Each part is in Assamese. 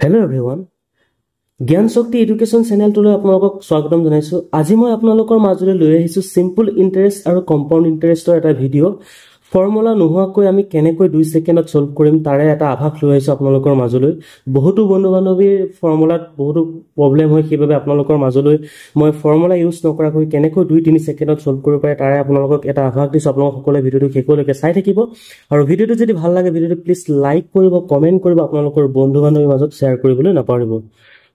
Hello everyone. Gyan Shakti Education Channel to আপোনালোকক স্বাগতম জনাইছো। আজি মই আপোনালোকৰ মাজলৈ লৈ আহিছো সিম্পল ইন্টাৰেষ্ট আৰু কম্পাউণ্ড ইন্টাৰেষ্টৰ এটা ভিডিও। ফৰ্মুলা নোহোৱাকৈ আমি কেনেকৈ 2 সেকেন্ডত সলভ কৰিম তাৰে এটা আভাস লৈ আহিছো আপোনালোকৰ মাজলৈ। বহুতো বন্ধু-বান্ধৱীৰ ফৰ্মুলাত বহুতো প্ৰবলেম হয়, সেইবাবে আপোনালোকৰ মাজলৈ মই ফৰ্মুলা ইউজ নকৰাকৈ কেনেকৈ 2-3 সেকেন্ডত সলভ কৰিব পাৰে তাৰে আপোনালোকক এটা আভাস দিছো। আপোনালোক সকলোৱে ভিডিওটো শেষলৈকে চাই থাকিব আৰু ভিডিওটো যদি ভাল লাগে ভিডিওটো প্লিজ লাইক কৰিব, কমেন্ট কৰিব, আপোনালোকৰ বন্ধু-বান্ধৱীৰ মাজত শ্বেয়াৰ কৰিবলৈ নাপাহৰিব।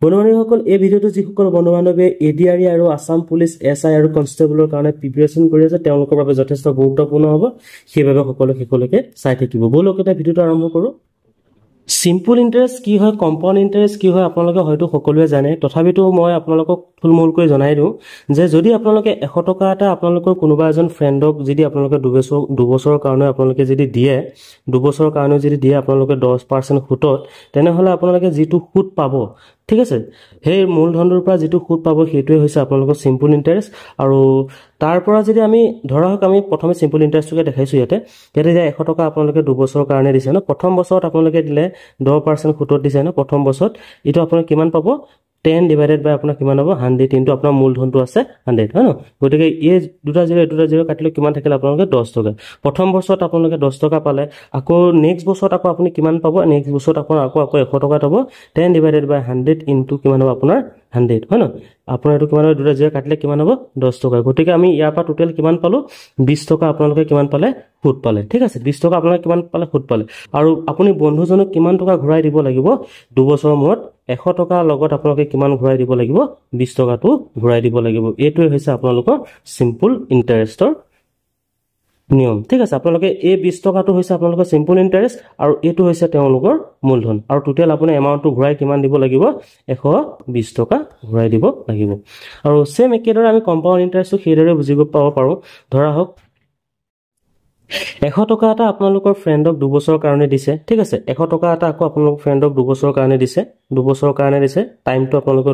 বন্ধু-বান্ধৱীসকল, এই ভিডিওটো যিসকল বন্ধু-বান্ধৱীয়ে এডিআৰই আৰু আসাম পুলিচ এসআই আৰু কনষ্টেবলৰ কাৰণে প্ৰিপাৰেচন কৰি আছে তেওঁলোকৰ বাবে যথেষ্ট গুৰুত্বপূৰ্ণ হ'ব, সেইবাবে সকলোৱে শেষলৈকে চাই থাকিব। বলক এটা ভিডিওটো আৰম্ভ কৰোঁ। সিম্পল ইন্টাৰেষ্ট কি হয়, কম্পাউণ্ড ইন্টাৰেষ্ট কি হয় আপোনালোকে হয়তো সকলোৱে জানে, তথাপিতো মই আপোনালোকক থুলমূলকৈ জনাই দিওঁ যে যদি আপোনালোকে 100 টকা এটা আপোনালোকৰ কোনোবা এজন ফ্ৰেণ্ডক যদি আপোনালোকে দুবছৰৰ কাৰণে আপোনালোকে যদি দিয়ে, দুবছৰৰ কাৰণে যদি দিয়ে আপোনালোকে 10% সুতত, তেনেহ'লে আপোনালোকে যিটো সুত পাব, ঠিক আছে, সেই মূলধনটোৰ পৰা যিটো সুত পাব সেইটোৱে হৈছে আপোনালোকৰ সিম্পল ইন্টাৰেষ্ট। আৰু তাৰ পৰা যদি আমি ধৰা হওক আমি প্ৰথমে সিম্পল ইন্টাৰেষ্টটোকে দেখাইছো ইয়াতে যে 100 টকা আপোনালোকে দুবছৰৰ কাৰণে দিছে ন, প্ৰথম বছৰত আপোনালোকে দিলে 10% সুতত দিছে ন, প্ৰথম বছৰত এইটো আপোনালোকে কিমান পাব, 10 ডিভাইডেড বাই আপোনাৰ কিমান হ'ব 100 ইনটু আপোনাৰ মূলধনটো আছে 100, হয় ন। গতিকে এই দুটা জিৰ' কাটিলে কিমান থাকিলে আপোনালোকে 10 টকা। প্ৰথম বছৰত আপোনালোকে 10 টকা পালে, আকৌ নেক্সট বছৰত আকৌ আপুনি কিমান পাব, নেক্সট বছৰত আপোনাৰ আকৌ 100 টকা পাব, 10 ডিভাইডেড বাই 100 ইনটু কিমান হ'ব আপোনাৰ 100, হয় ন। আপোনাৰ এইটো কিমান হ'ব, দুটা জিৰ' কাটিলে কিমান হ'ব 10 টকা। গতিকে আমি ইয়াৰ পৰা টোটেল কিমান পালো, 20 টকা আপোনালোকে কিমান পালে, সুত পালে, ঠিক আছে। 20 টকা আপোনালোকে কিমান পালে, সুত পালে। আৰু আপুনি বন্ধুজনক কিমান টকা ঘূৰাই দিব লাগিব দুবছৰৰ মূৰত, 100 টকা লগত আপোনালোকে কিমান ঘূৰাই দিব লাগিব, 20 টকাটো ঘূৰাই দিব লাগিব। এইটোৱে হৈছে আপোনালোকৰ সিম্পল ইন্টাৰেষ্টৰ নিয়ম, ঠিক আছে। আপোনালোকে এই 20 টকাটো হৈছে আপোনালোকৰ সিম্পল ইন্টাৰেষ্ট আৰু এইটো হৈছে তেওঁলোকৰ মূলধন, আৰু টোটেল আপুনি এমাউণ্টটো ঘূৰাই কিমান দিব লাগিব, 120 টকা ঘূৰাই দিব লাগিব। আৰু সেম একেদৰে আমি কম্পাউণ্ড ইন্টাৰেষ্টটো সেইদৰে বুজিব পাব পাৰো। ধৰা হওক 100 টকা এটা আপোনালোকৰ ফ্ৰেণ্ডক দুবছৰৰ কাৰণে দিছে, ঠিক আছে। 100 টকা এটা আকৌ আপোনালোকৰ ফ্ৰেণ্ডক দুবছৰৰ কাৰণে দিছে, দুবছৰৰ কাৰণে দিছে, টাইমটো আপোনালোকৰ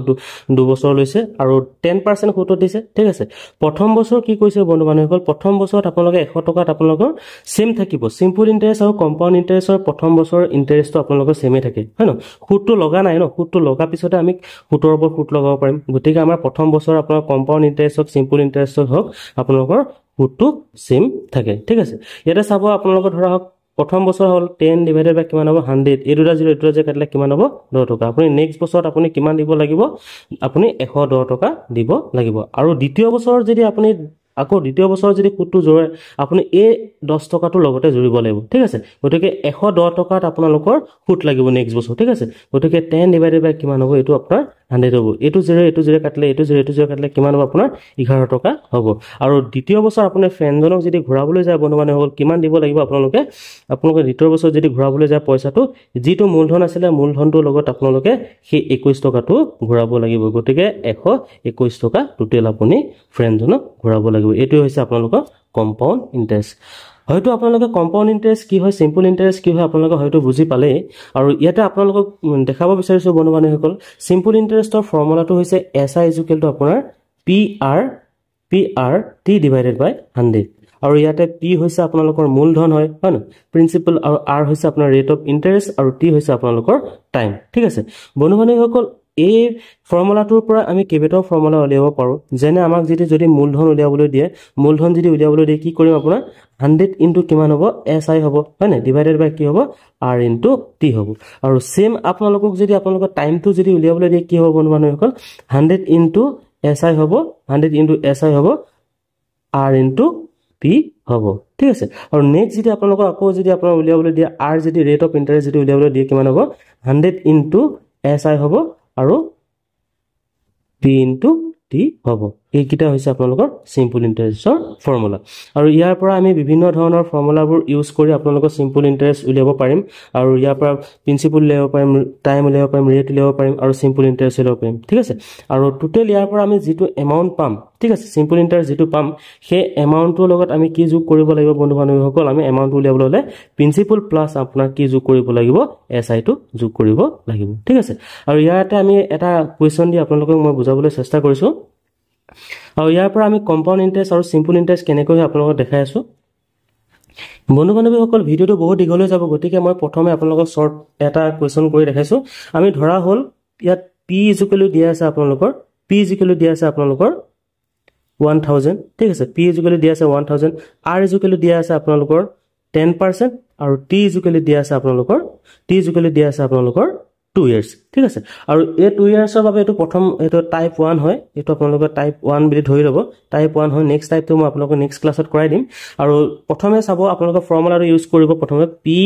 দুবছৰ লৈছে আৰু 10% সুতত দিছে, ঠিক আছে। প্ৰথম বছৰ কি কৈছে বন্ধু-বান্ধৱীসকল, প্ৰথম বছৰত আপোনালোকে 100 টকাত আপোনালোকৰ সেম থাকিব। সিম্পল ইন্টাৰেষ্ট আৰু কম্পাউণ্ড ইন্টাৰেষ্টৰ প্ৰথম বছৰৰ ইন্টাৰেষ্টটো আপোনালোকৰ সেমে থাকে, হয় ন। সুতটো লগা নাই ন, সুতটো লগা পিছতে আমি সুতৰ ওপৰত সুত লগাব পাৰিম। গতিকে আমাৰ প্ৰথম বছৰ আপোনাৰ কম্পাউণ্ড ইন্টাৰেষ্ট হওক সিম্পল ইন্টাৰেষ্ট হওক আপোনালোকৰ সুতটো সেম থাকে, ঠিক আছে। ইয়াতে চাব আপোনালোকৰ ধৰা হওক প্ৰথম বছৰ হ'ল 10 ডিভাইডেড বাই কিমান হ'ব 100, এই দুটা জিৰ' কাটিলে কিমান হ'ব 10 টকা। আপুনি নেক্সট বছৰত আপুনি কিমান দিব লাগিব, আপুনি 110 টকা দিব লাগিব। আৰু দ্বিতীয় বছৰত যদি আপুনি আকৌ দ্বিতীয় বছৰত যদি সুতটো জোৰে আপুনি এই 10 টকাটো লগতে জুৰিব লাগিব, ঠিক আছে। গতিকে 110 টকাত আপোনালোকৰ সুত লাগিব নেক্সট বছৰ, ঠিক আছে। গতিকে 10 ডিভাইডেড বাই কিমান হ'ব, এইটো আপোনাৰ 100 হ'ব। এইটো জিৰ' কাটিলে এইটো জিৰ' কাটিলে কিমান হ'ব, আপোনাৰ 11 টকা হ'ব। আৰু দ্বিতীয় বছৰ আপোনাৰ ফ্ৰেণ্ডজনক যদি ঘূৰাবলৈ যায় বন্ধু-বান্ধৱীসকল কিমান দিব লাগিব, আপোনালোকে দ্বিতীয় বছৰ যদি ঘূৰাবলৈ যায় পইচাটো যিটো মূলধন আছিলে মূলধনটোৰ লগত আপোনালোকে সেই 21 টকাটো ঘূৰাব লাগিব। গতিকে 121 টকা টোটেল আপুনি ফ্ৰেণ্ডজনক ঘূৰাব লাগিব। এইটোৱে হৈছে আপোনালোকৰ কম্পাউণ্ড ইন্টাৰেষ্ট। হয়তো আপোনালোকে কম্পাউণ্ড ইন্টাৰেষ্ট কি হয়, সিম্পল ইন্টাৰেষ্ট কি হয় আপোনালোকে হয়তো বুজি পালেই। আৰু ইয়াতে আপোনালোকক দেখাব বিচাৰিছো বন্ধু-বান্ধৱীসকল, সিম্পল ইন্টাৰেষ্টৰ ফৰ্মুলাটো হৈছে SI ইকুৱেল টু আপোনাৰ PRT ডিভাইডেড বাই 100। আৰু ইয়াতে P হৈছে আপোনালোকৰ মূলধন হয়, হয় ন, প্ৰিন্সিপাল, আৰু R হৈছে আপোনাৰ ৰেট অফ ইন্টাৰেষ্ট, আৰু T হৈছে আপোনালোকৰ টাইম, ঠিক আছে। বন্ধু-বান্ধৱীসকল, এই ফৰ্মুলাটোৰ পৰা আমি কেইবাটাও ফৰ্মুলা উলিয়াব পাৰোঁ। যেনে আমাক যদি মূলধন উলিয়াবলৈ দিয়ে, মূলধন যদি উলিয়াবলৈ দিয়ে কি কৰিম, আপোনাৰ 100 ইনটু কিমান হ'ব, SI হ'ব, হয় নাই, ডিভাইডেড বাই কি হ'ব, R ইনটু T হ'ব। আৰু সেম আপোনালোকক যদি আপোনালোকৰ টাইমটো যদি উলিয়াবলৈ দিয়ে কি হ'ব বন্ধু-বান্ধৱীসকল, 100 ইনটু SI হ'ব, 100 ইনটু SI হ'ব, R ইনটু T হ'ব, ঠিক আছে। আৰু নেক্সট যদি আপোনালোকক আকৌ যদি আপোনাৰ উলিয়াবলৈ দিয়ে R যদি ৰেট অফ ইন্টাৰেষ্ট যদি উলিয়াবলৈ দিয়ে কিমান হ'ব, 100 ইনটু SI হ'ব আৰু P ইনটু T হ'ব। এইকেইটা হৈছে আপোনালোকৰ সিম্পল ইন্টাৰেষ্টৰ ফৰ্মুলা। আৰু ইয়াৰ পৰা আমি বিভিন্ন ধৰণৰ ফৰ্মুলাবোৰ ইউজ কৰি আপোনালোকৰ সিম্পল ইন্টাৰেষ্ট উলিয়াব পাৰিম। আৰু ইয়াৰ পৰা প্ৰিন্সিপাল উলিয়াব পাৰিম, টাইম উলিয়াব পাৰিম, ৰেট উলিয়াব পাৰিম আৰু সিম্পল ইন্টাৰেষ্ট উলিয়াব পাৰিম, ঠিক আছে। আৰু টোটেল ইয়াৰ পৰা আমি যিটো এমাউণ্ট পাম, ঠিক আছে, সিম্পল ইন্টাৰেষ্ট যিটো পাম সেই এমাউণ্টটোৰ লগত আমি কি যোগ কৰিব লাগিব বন্ধু-বান্ধৱীসকল, আমি এমাউণ্টটো উলিয়াবলৈ হ'লে প্ৰিন্সিপাল প্লাছ আপোনাৰ কি যোগ কৰিব লাগিব, SI টো যোগ কৰিব লাগিব, ঠিক আছে। আৰু ইয়াতে আমি এটা কুৱেশ্যন দি আপোনালোকক মই বুজাবলৈ চেষ্টা কৰিছোঁ। আৰু ইয়াৰ পৰা আমি কম্পাউণ্ড ইন্টাৰেষ্ট আৰু সিম্পল ইন্টাৰেষ্ট কেনেকৈ আপোনালোকক দেখাই আছো। বন্ধু বান্ধৱীসকল ভিডিঅ'টো বহুত দীঘল হৈ যাব গতিকে মই প্ৰথমে আপোনালোকক শ্বৰ্ট এটা কুৱেশ্যন কৰি দেখাইছোঁ আমি ধৰা হ'ল ইয়াত পি ইজুকেলি দিয়া আছে আপোনালোকৰ 1000 ঠিক আছে পি ইজুকেলি দিয়া আছে 1000 আৰ ইজুকেলি দিয়া আছে আপোনালোকৰ 10% আৰু টি ইজুকেলি দিয়া আছে আপোনালোকৰ 2 years ঠিক আছে আৰু এই 2 yearsৰ বাবে এটো প্ৰথম এটো টাইপ 1 হয় এটো আপোনালোকৰ টাইপ 1 বুলি ধৰি লব টাইপ 1 হয় নেক্সট টাইপটো মই আপোনালোকক নেক্সট ক্লাছত কৰাই দিম আৰু প্ৰথমে চাব আপোনালোকৰ ফৰ্মুলাটো ইউজ কৰিব প্ৰথমে পি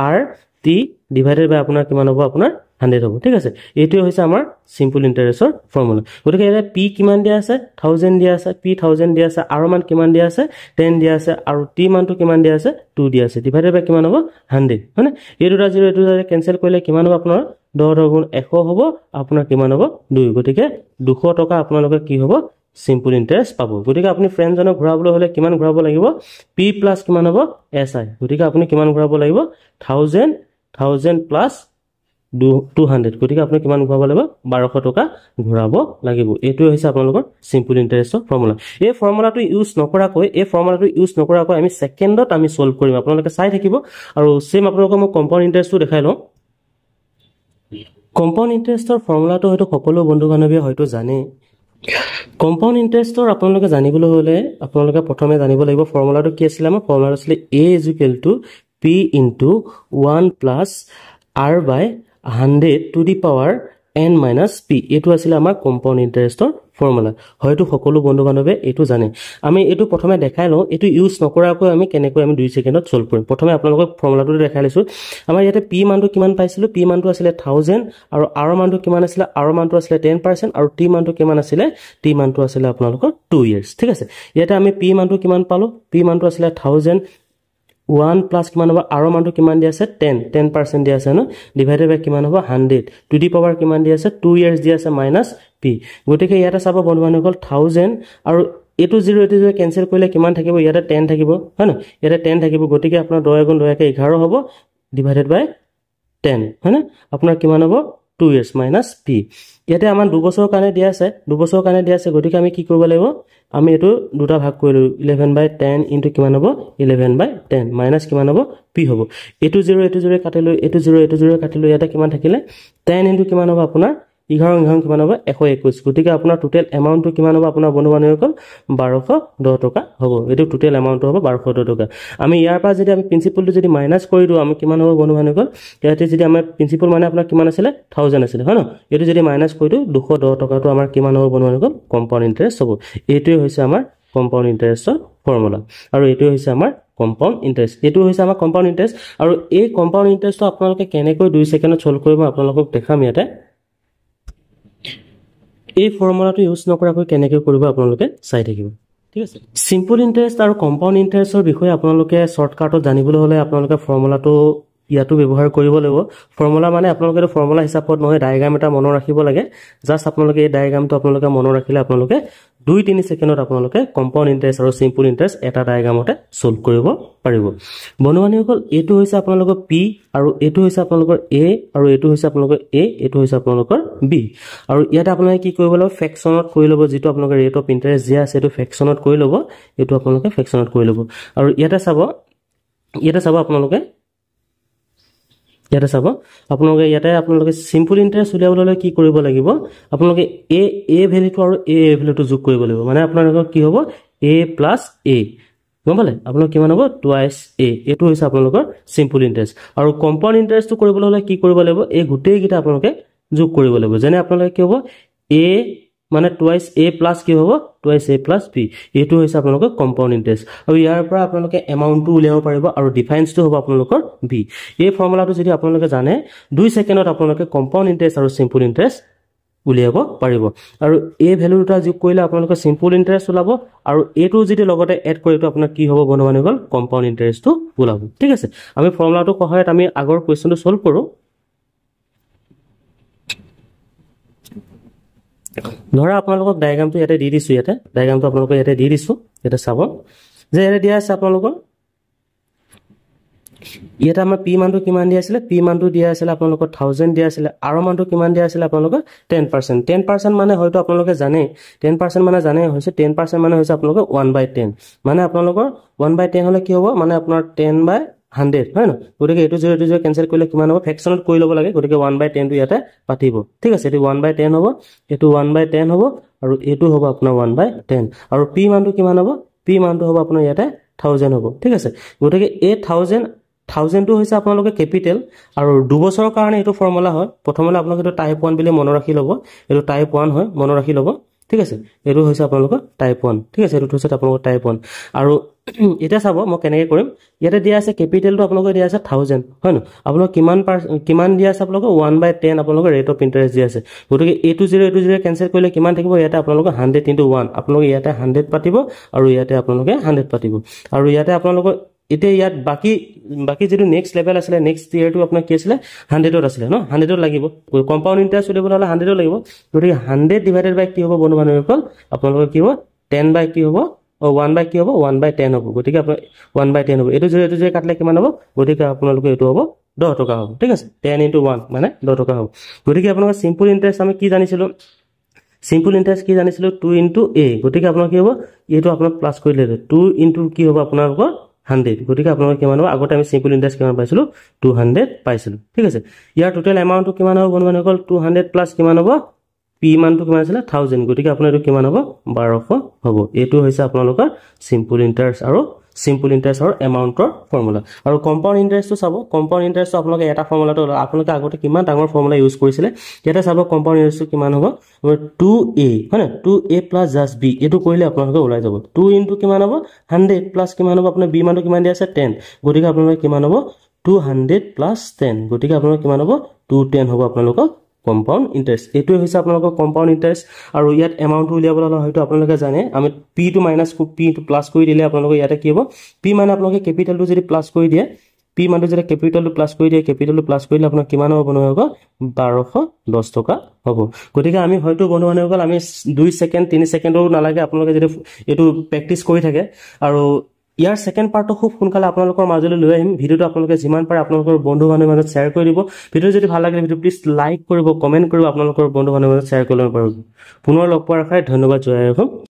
আৰ টি ডিভাইডেড বাই আপোনাৰ কিমান হ'ব আপোনাৰ 100 হ'ব ঠিক আছে এটো হৈছে আমাৰ সিম্পল ইন্টাৰেষ্টৰ ফৰ্মুলা গতিকে এটা পি কিমান দিয়া আছে 1000 দিয়া আছে পি 1000 দিয়া আছে আৰ মান কিমান দিয়া আছে 10 দিয়া আছে আৰু টি মানটো কিমান দিয়া আছে 2 দিয়া আছে ডিভাইডেড বাই কিমান হ'ব 100 মানে এই দুটা 0 এটো কেনসেল কৰিলে কিমান হ'ব আপোনাৰ 10 গুণ 100 হ'ব আপোনাৰ কিমান হ'ব 2 গতিকে 200 টকা আপোনালোকে কি হ'ব সিম্পল ইন্টাৰেষ্ট পাব গতিকে আপুনি ফ্ৰেন্ডজনক ঘূৰাবলৈ হলে কিমান ঘূৰাব লাগিব পি প্লাস কিমান হ'ব এসআই গতিকে আপুনি কিমান ঘূৰাব লাগিব 1000 প্লাস 200 গতিকে আপুনি কিমান ঘূৰাব লাগিব 1200 টকা ঘূৰাব লাগিব এটো হৈছে আপোনালোকৰ সিম্পল ইন্টাৰেষ্টৰ ফৰ্মুলা এই ফৰ্মুলাটো ইউজ নকৰাকৈ আমি সেকেন্ডত আমি সলভ কৰিম আপোনালোকে চাই থাকিব আৰু সেম আপোনালোকক মই কম্পাউণ্ড ইন্টাৰেষ্টটো দেখাই লওঁ কম্পাউণ্ড ইন্টাৰেষ্টৰ ফৰ্মুলাটো হয়তো সকলো বন্ধু বান্ধৱীয়ে হয়তো জানে কম্পাউণ্ড ইন্টাৰেষ্টৰ আপোনালোকে জানিবলৈ হলে আপোনালোকে প্ৰথমে জানিব লাগিব ফৰ্মুলাটো কি আছিল আমাৰ ফৰ্মুলাটো আছিল a = p * 1 + r / 100 to the power n - p এটো আছিল আমাৰ কম্পাউণ্ড ইন্টাৰেষ্টৰ ফৰ্মুলা হয়তো সকলো বন্ধু বান্ধৱে এটো জানে আমি এটো প্ৰথমে দেখাই লওঁ এটো ইউজ নকৰাকৈ আমি কেনেকৈ আমি 2 সেকেন্ডত সলভ কৰিম প্ৰথমে আপোনালোকক ফৰ্মুলাটো দেখাই লৈছো আমাৰ ইয়াতে p মানটো কিমান পাইছিলো p মানটো আছিল 1000 আৰু r মানটো কিমান আছিল r মানটো আছিল 10% আৰু t মানটো কিমান আছিল t মানটো আছিল আপোনালোকৰ 2 years ঠিক আছে ইয়াতে আমি p মানটো কিমান পালো p মানটো আছিল 1000 1 plus কিমান হ'ব r মানটো কিমান দিয়া আছে 10% দিয়া আছে ন ডিভাইডেড বাই কিমান হ'ব 100 টু দি পাৱাৰ কিমান দিয়া আছে 2 years দিয়া আছে মাইনাস p গতিকে ইয়াতে চাব বন্ধু বান্ধৱীসকল 1000 আৰু এটো 0 কেনসেল কৰিলে কিমান থাকিব ইয়াতে 10 থাকিব হয় না ইয়াতে 10 থাকিব গতিকে আপোনাৰ 10 গুণ 2 কে 11 হ'ব ডিভাইডেড বাই 10 হয় না আপোনাৰ কিমান হ'ব 2 years minus p ইয়াতে আমাৰ 2 বছৰৰ কাৰণে দিয়া আছে গতিকে আমি কি কৰিব লাগিব আমি এটো দুটা ভাগ কৰিলো 11/10 ইনটু কিমান হ'ব 11/10 মাইনাস কিমান হ'ব p হ'ব এটো 0 কাটিলো এটো 0 কাটিলো ইয়াতে কিমান থাকিলে 10 ইনটু কিমান হ'ব আপোনাৰ 11 কিমান হ'ব 121 গতিকে আপোনাৰ টোটাল এমাউন্টটো কিমান হ'ব আপোনাৰ বন্ধু বান্ধৱীসকল 1210 টকা হ'ব এটো টোটাল এমাউন্টটো হ'ব 1210 টকা আমি ইয়াৰ পৰা যদি আমি প্ৰিন্সিপালটো যদি মাইনাস কৰি দিও আমি কিমান হ'ব বন্ধু বান্ধৱীসকল ইয়াতে যদি আমাৰ প্ৰিন্সিপাল মানে আপোনাৰ কিমান আছিল 1000 আছিল হয় ন এটো যদি মাইনাস কৰি দিও 210 টকাটো আমাৰ কিমান হ'ব বন্ধু বান্ধৱীসকল কম্পাউণ্ড ইন্টাৰেষ্ট হ'ব এটোই হৈছে আমাৰ কম্পাউণ্ড ইন্টাৰেষ্টৰ ফৰ্মুলা আৰু এটোই হৈছে আমাৰ কম্পাউণ্ড ইন্টাৰেষ্ট এটো হৈছে আমাৰ কম্পাউণ্ড ইন্টাৰেষ্ট আৰু এই কম্পাউণ্ড ইন্টাৰেষ্টটো আপোনালোকে কেনেকৈ 2 সেকেন্ডত সলভ কৰিব আপোনালোকক দেখাম ইয়াতে এই ফৰ্মুলাটো ইউজ নকৰাকৈ কেনেকৈ কৰিব আপোনালোকে চাই থাকিব ঠিক আছে সিম্পল ইন্টাৰেষ্ট আৰু কম্পাউণ্ড ইন্টাৰেষ্টৰ বিষয়ে আপোনালোকে শৰ্টকাটত জানিবলৈ হলে আপোনালোকে ফৰ্মুলাটো ইয়াটো ব্যৱহাৰ কৰিব লাগিব ফৰ্মুলা মানে আপোনালোকে ফৰ্মুলা হিচাপত নহয় ডায়াগ্ৰাম এটা মনত ৰাখিব লাগে জাস্ট আপোনালোকে এই ডায়াগ্ৰামটো আপোনালোকে মনত ৰাখিলে আপোনালোকে 2-3 সেকেন্ডত আপোনালোকে কম্পাউণ্ড ইন্টাৰেষ্ট আৰু সিম্পল ইন্টাৰেষ্ট এটা ডায়াগ্ৰামতে সলভ কৰিব পাৰিব বন্ধু বান্ধৱীসকল এটো হৈছে আপোনালোকৰ p আৰু এটো হৈছে আপোনালোকৰ a আৰু এটো হৈছে আপোনালোকৰ a এটো হৈছে আপোনালোকৰ b আৰু ইয়াতে আপোনালোকে কি কৰিব লাগিব ফ্ৰেকচনত কৰি ল'ব যেটো আপোনালোকৰ ৰেট অফ ইন্টাৰেষ্ট যে আছে এটো ফ্ৰেকচনত কৰি ল'ব এটো আপোনালোকে ফ্ৰেকচনত কৰি ল'ব আৰু ইয়াতে চাব আপোনালোকে আপোনালোকে আপোনালোকে সিম্পল ইন্টাৰেষ্ট উলিয়াবলৈ কি কৰিব লাগিব আপোনালোকে a ভ্যালুটো আৰু a ভ্যালুটো যোগ কৰিব লাগিব মানে আপোনালোকৰ কি হ'ব a + a গম পালে আপোনালোক কিমান হ'ব টুৱাইস a এটো হৈছে আপোনালোকৰ সিম্পল ইন্টাৰেষ্ট আৰু কম্পাউণ্ড ইন্টাৰেষ্টটো কৰিবলৈ হলে কি কৰিব লাগিব এই গুটেই গিটা আপোনালোকে যোগ কৰিব লাগিব যেনে আপোনালোকে কি হ'ব a মানে টুৱাইস a প্লাস কি হ'ব টুৱাইস a প্লাস b এটো হৈছে আপোনালোকৰ কম্পাউণ্ড ইন্টাৰেষ্ট আৰু ইয়াৰ পৰা আপোনালোকে এমাউন্টটো উলিয়াব পাৰিব আৰু ডিফাৰেন্সটো হ'ব আপোনালোকৰ b এই ফৰ্মুলাটো যদি আপোনালোকে জানে 2 সেকেন্ডত আপোনালোকে কম্পাউণ্ড ইন্টাৰেষ্ট আৰু সিম্পল ইন্টাৰেষ্ট উলিয়াব পাৰিব আৰু এই ভ্যালু দুটা যোগ কৰিলে আপোনালোকৰ সিম্পল ইন্টাৰেষ্ট ওলাব আৰু এটো যদি লগতে এড কৰিটো আপোনাৰ কি হ'ব বন্ধু বান্ধৱীসকল কম্পাউণ্ড ইন্টাৰেষ্টটো ওলাব ঠিক আছে আমি ফৰ্মুলাটো সহায়ত আমি আগৰ কোৱেশ্চনটো সলভ কৰো ধৰা আপোনালোকক ডায়াগ্ৰামটো ইয়াতে দি দিছো ডায়াগ্ৰামটো আপোনালোকক ইয়াতে দি দিছো এটা চাব যে ইয়াতে দিয়া আছে আপোনালোকৰ ইয়াতে আমাৰ পি মানটো কিমান দিয়া আছিলে পি মানটো দিয়া আছিলে আপোনালোকৰ 1000 দিয়া আছিলে আৰু মানটো কিমান দিয়া আছিলে আপোনালোকৰ 10% 10% মানে হয়তো আপোনালোকে জানে 10% মানে জানে হৈছে 10% মানে হৈছে আপোনালোকৰ 1/10 মানে আপোনালোকৰ 1/10 হলে কি হ'ব মানে আপোনাৰ 10/100 হয় ন গতিকে এটো 0 কেনসেল কৰিলে কিমান হ'ব ফ্ৰেকশনত কৰি ল'ব লাগে গতিকে 1/10 টো ইয়াতে পাতিব ঠিক আছে এটো 1/10 হ'ব এটো 1/10 হ'ব আৰু এটো হ'ব আপোনাৰ 1/10 আৰু পি মানটো কিমান হ'ব পি মানটো হ'ব আপোনাৰ ইয়াতে 1000 হ'ব ঠিক আছে গতিকে এই 1000 টো হৈছে আপোনালোকে ক্যাপিটেল আৰু 2 বছৰৰ কাৰণে এটো ফৰ্মুলা হয় প্ৰথমতে আপোনালোকে এটো টাইপ 1 বুলি মনত ৰাখি ল'ব এটো টাইপ 1 হয় মনত ৰাখি ল'ব ঠিক আছে এটো হৈছে আপোনালোকৰ টাইপ 1 ঠিক আছে এটো হৈছে আপোনালোকৰ টাইপ 1 আৰু এটা চাব মই কেনেকৈ কৰিম ইয়াতে দিয়া আছে ক্যাপিটেলটো আপোনালোকে দিয়া আছে 1000 হয় ন আপোনালোক কিমান দিয়া আছে আপোনালোক 1/10 আপোনালোক ৰেট অফ ইন্টাৰেষ্ট দিয়া আছে গতিকে এটো 0 কেনসেল কৰিলে কিমান থাকিব ইয়াতে আপোনালোক 100 * 1 আপোনালোক ইয়াতে 100 পাতিব আৰু ইয়াতে আপোনালোক 100 পাতিব আৰু ইয়াতে আপোনালোক ইতে ইয়াত বাকি যেটো নেক্সট লেভেল আছিল নেক্সট ইয়াৰ টো আপোনাৰ কি আছিল 100 ত আছিল ন 100 ত লাগিব কম্পাউণ্ড ইন্টাৰেষ্ট উলিয়াবলৈ হলে 100 ত লাগিব গতিকে 100 ডিভাইডেড বাই কি হ'ব বন্ধু বান্ধৱীসকল আপোনালোকৰ কি হ'ব 10 বাই কি হ'ব 1 বাই কি হ'ব 1/10 হ'ব গতিকে আপোনাৰ 1/10 হ'ব এটো 0 কাটলে কিমান হ'ব গতিকে আপোনালোকৰ এটো হ'ব 10 টকা হ'ব ঠিক আছে 10 * 1 মানে 10 টকা হ'ব গতিকে আপোনালোকৰ সিম্পল ইন্টাৰেষ্ট আমি কি জানিছিলো সিম্পল ইন্টাৰেষ্ট কি জানিছিলো 2 * a গতিকে আপোনাৰ কি হ'ব এটো আপোনাৰ প্লাস কৰিলে 2 * কি হ'ব আপোনালোকৰ 100 গতিকে আপোনালোকৰ কিমান হ'ব আগতে আমি সিম্পল ইন্টাৰেষ্ট কিমান পাইছিলো 200 পাইছিলো ঠিক আছে ইয়াৰ টোটাল এমাউন্টটো কিমান হ'ব বন্ধু বান্ধৱীসকল 200 প্লাস কিমান হ'ব পি মানটো কিমান আছিল 1000 গতিকে আপোনাৰ এটো কিমান হ'ব 1200 হ'ব এটো হৈছে আপোনালোকৰ সিম্পল ইন্টাৰেষ্ট আৰু এমাউন্টৰ ফৰ্মুলা আৰু কম্পাউণ্ড ইন্টাৰেষ্টটো চাব কম্পাউণ্ড ইন্টাৰেষ্টটো আপোনালোকে এটা ফৰ্মুলাটো আপোনালোকে আগতে কিমান ডাঙৰ ফৰ্মুলা ইউজ কৰিছিলে ইয়াতে চাব কম্পাউণ্ড ইন্টাৰেষ্টটো কিমান হ'ব 2a হয় না 2a + just b এটো কৰিলে আপোনালোকে ওলাই যাব 2 * কিমান হ'ব 100 প্লাস কিমান হ'ব আপোনাৰ b মানটো কিমান দিয়া আছে 10 গতিকে আপোনালোকে কিমান হ'ব 200 + 10 গতিকে আপোনালোকৰ কিমান হ'ব 210 হ'ব আপোনালোকৰ কম্পাউণ্ড ইন্টাৰেষ্ট এটো হৈছে আপোনালোকৰ কম্পাউণ্ড ইন্টাৰেষ্ট আৰু ইয়াত এমাউন্টটো উলিয়াবলৈ হলে হয়তো আপোনালোকে জানে আমি p টো মাইনাস p টো প্লাস কৰি দিলে আপোনালোকে ইয়াতে কি হ'ব p মানে আপোনালোকে ক্যাপিটেলটো যদি প্লাস কৰি দিয়ে p মানটো যদি ক্যাপিটেলটো প্লাস কৰি দিয়ে ক্যাপিটেলটো প্লাস কৰিলে আপোনাৰ কিমান হ'ব বন্ধু বান্ধৱীসকল 1210 টকা হ'ব গতিকে আমি হয়তো বন্ধু বান্ধৱীসকল আমি 2 সেকেন্ড 3 সেকেন্ডৰো নালাগে আপোনালোকে যদি এটো প্ৰেক্টিস কৰি থাকে আৰু ইয়াৰ সেকেন্ড পাৰ্টটো খুব সোনকালে আপোনালোকৰ মাজলৈ লৈ আহিম ভিডিওটো আপোনালোকে যিমান পাৰে আপোনালোকৰ বন্ধু বান্ধৱীৰ মাজত শ্বেয়াৰ কৰি দিব ভিডিও যদি ভাল লাগে ভিডিও প্লিজ লাইক কৰিব কমেন্ট কৰিব আপোনালোকৰ বন্ধু বান্ধৱীৰ মাজত শ্বেয়াৰ কৰিব পাৰিব পুনৰ লগ পোৱাৰ আশাৰে ধন্যবাদ জয় আই অসম